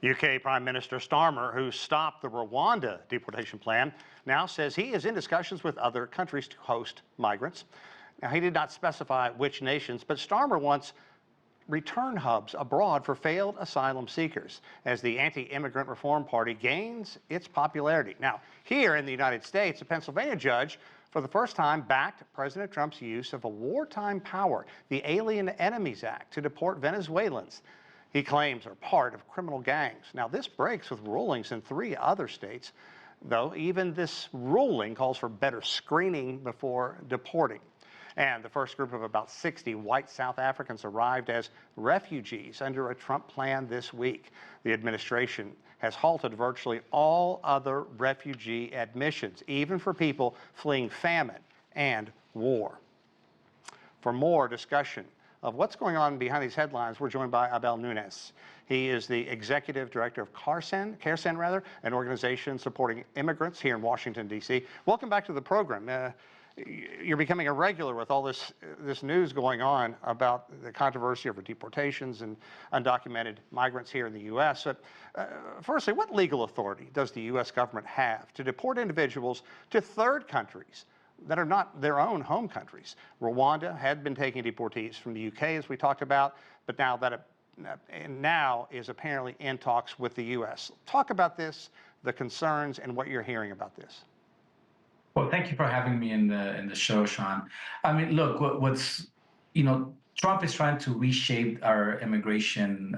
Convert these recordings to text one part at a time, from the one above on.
UK Prime Minister Starmer, who stopped the Rwanda deportation plan, now says he is in discussions with other countries to host migrants. Now, he did not specify which nations, but Starmer wants return hubs abroad for failed asylum seekers as the anti-immigrant Reform Party gains its popularity. Now, here in the United States, a Pennsylvania judge for the first time backed President Trump's use of a wartime power, the Alien Enemies Act, to deport Venezuelans he claims are part of criminal gangs. Now, this breaks with rulings in 3 other states, though even this ruling calls for better screening before deporting. And the first group of about 60 white South Africans arrived as refugees under a Trump plan this week. The administration has halted virtually all other refugee admissions, even for people fleeing famine and war. For more discussion of what's going on behind these headlines, we're joined by Abel Nunez. He is the Executive Director of CARECEN, an organization supporting immigrants here in Washington, D.C. Welcome back to the program. You're becoming a regular with all this news going on about the controversy over deportations and undocumented migrants here in the U.S. But firstly, what legal authority does the U.S. government have to deport individuals to third countries that are not their own home countries? Rwanda had been taking deportees from the UK, as we talked about, but now is apparently in talks with the U.S. Talk about this, the concerns, and what you're hearing about this. Well, thank you for having me in the show, Sean. I mean, look, Trump is trying to reshape our immigration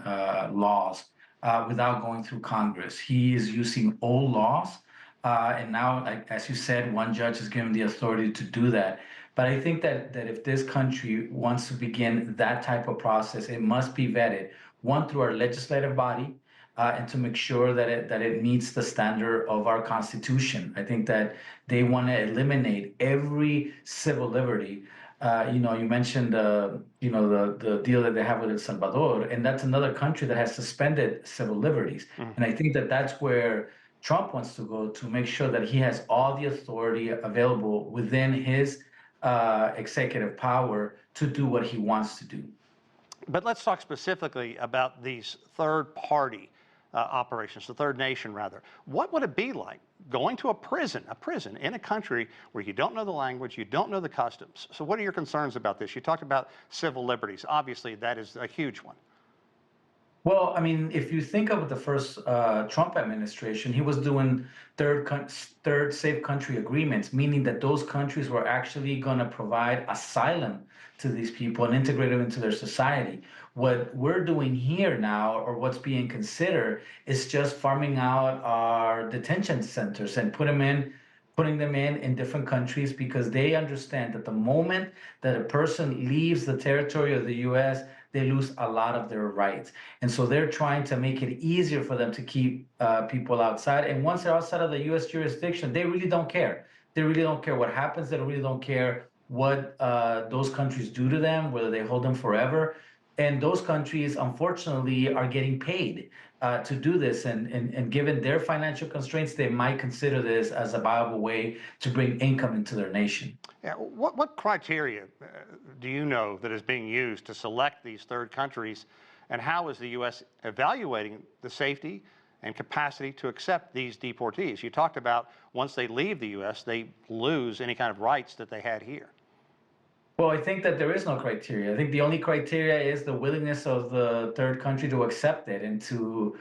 laws without going through Congress. He is using old laws. And now, as you said, one judge is given the authority to do that. But I think that if this country wants to begin that type of process, it must be vetted, one, through our legislative body, and to make sure that it meets the standard of our Constitution. I think that they want to eliminate every civil liberty. You mentioned the deal that they have with El Salvador, and that's another country that has suspended civil liberties. And I think that that's where Trump wants to go, to make sure that he has all the authority available within his executive power to do what he wants to do. But let's talk specifically about these third-party operations, the third nation rather. What would it be like going to a prison in a country where you don't know the language, you don't know the customs? So what are your concerns about this? You talked about civil liberties. Obviously, that is a huge one. Well, I mean, if you think of the first Trump administration, he was doing third safe country agreements, meaning that those countries were actually going to provide asylum to these people and integrate them into their society. What we're doing here now, or what's being considered, is just farming out our detention centers and putting them in different countries, because they understand that the moment that a person leaves the territory of the U.S., they lose a lot of their rights. And so they're trying to make it easier for them to keep people outside. And once they're outside of the U.S. jurisdiction, they really don't care. They really don't care what happens. They really don't care what those countries do to them, whether they hold them forever. And those countries, unfortunately, are getting paid to do this. And given their financial constraints, they might consider this as a viable way to bring income into their nation. Yeah, what criteria do you know that is being used to select these third countries, and how is the U.S. evaluating the safety and capacity to accept these deportees? You talked about once they leave the U.S., they lose any kind of rights that they had here. Well, I think that there is no criteria. I think the only criteria is the willingness of the third country to accept it and to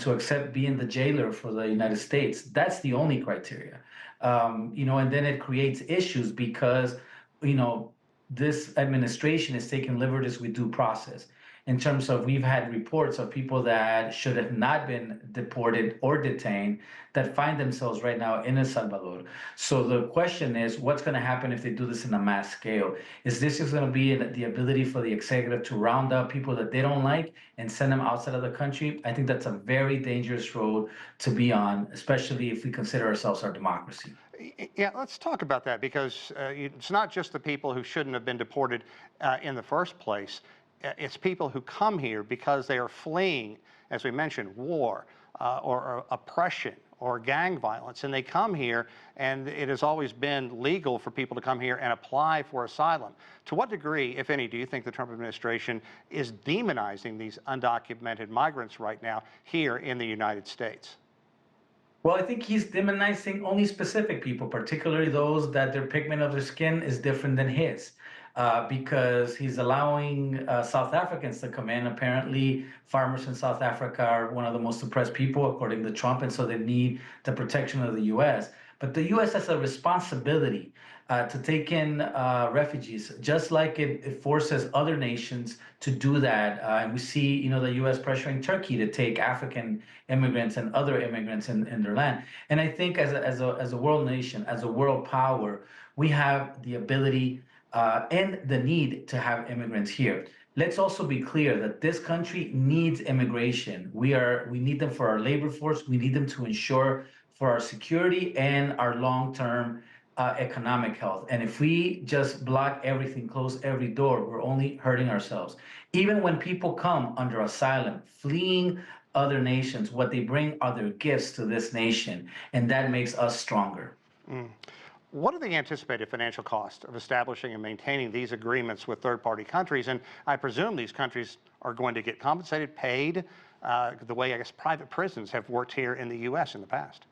accept being the jailer for the United States. That's the only criteria. And then it creates issues because, this administration is taking liberties with due process. In terms of, we've had reports of people that should have not been deported or detained that find themselves right now in El Salvador. So the question is, what's going to happen if they do this in a mass scale? Is this just going to be the ability for the executive to round up people that they don't like and send them outside of the country? I think that's a very dangerous road to be on, especially if we consider ourselves our democracy. Yeah, let's talk about that, because it's not just the people who shouldn't have been deported in the first place. It's people who come here because they are fleeing, as we mentioned, war, or oppression or gang violence, and they come here, and it has always been legal for people to come here and apply for asylum. To what degree, if any, do you think the Trump administration is demonizing these undocumented migrants right now here in the United States? Well, I think he's demonizing only specific people, particularly those that their pigment of their skin is different than his, because he's allowing South Africans to come in. Apparently, farmers in South Africa are one of the most oppressed people, according to Trump, and so they need the protection of the U.S. But the U.S. has a responsibility to take in refugees, just like it forces other nations to do that. And we see, the U.S. pressuring Turkey to take African immigrants and other immigrants in their land. And I think as a world nation, as a world power, we have the ability and the need to have immigrants here. Let's also be clear that this country needs immigration. We need them for our labor force. We need them to ensure for our security and our long-term economic health. And if we just block everything, close every door, we're only hurting ourselves. Even when people come under asylum, fleeing other nations, what they bring are their gifts to this nation, and that makes us stronger. What are the anticipated financial costs of establishing and maintaining these agreements with third-party countries? And I presume these countries are going to get compensated, paid, the way, I guess, private prisons have worked here in the U.S. in the past.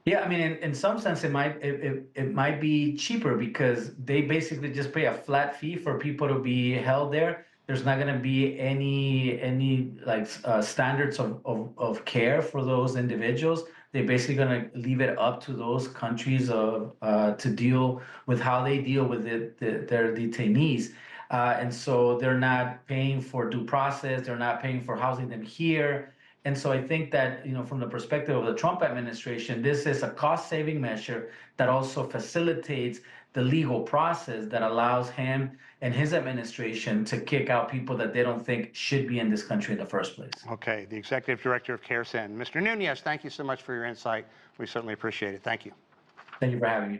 Yeah, I mean, in some sense, it might be cheaper because they basically just pay a flat fee for people to be held there. There's not going to be any like standards of care for those individuals. They're basically going to leave it up to those countries to deal with how they deal with their detainees. And so they're not paying for due process. They're not paying for housing them here. And so I think that, from the perspective of the Trump administration, this is a cost-saving measure that also facilitates the legal process that allows him and his administration to kick out people that they don't think should be in this country in the first place. Okay, the Executive Director of CARECEN. Mr. Nunez, thank you so much for your insight. We certainly appreciate it. Thank you. Thank you for having me.